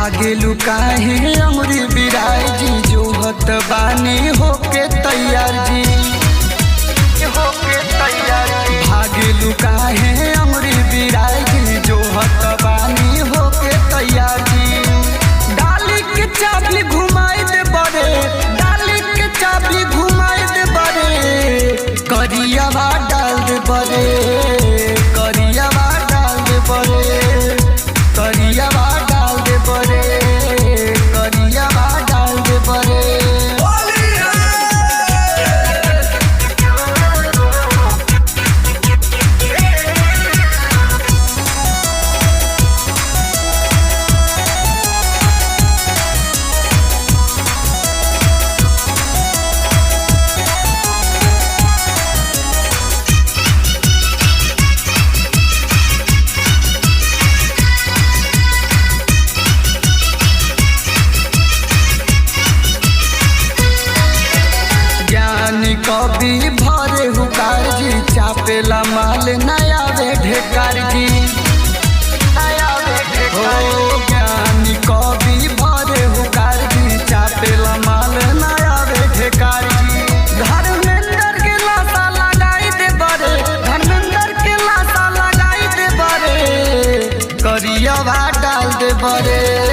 भागेलू काहे अमरी बिराय जी जोहत बानी होके तैयार जी भागेलू काहे अमरी बिराय जी जोहत बानी होके तैयार जी। डाली के चाबी घुमाई दे बड़े, डाली के चाबी घुमाई दे बड़े, करियावा डाल दे बड़े, करियावा डाल दे बड़े, करियावा डाल दे बड़े, करियावा डाल दे बड़े। कभी भरे हुकार जी चापेला माल नया वे ढेकार जी, हो ज्ञानी कभी भरे हुकार जी चापेला माल नया वे ढेकार जी। धर्मेंद्र के लाशा लगाई दे बड़े, धर्मेंद्र के लाशा लगाई दे बड़े, करियावा डाल दे बड़े।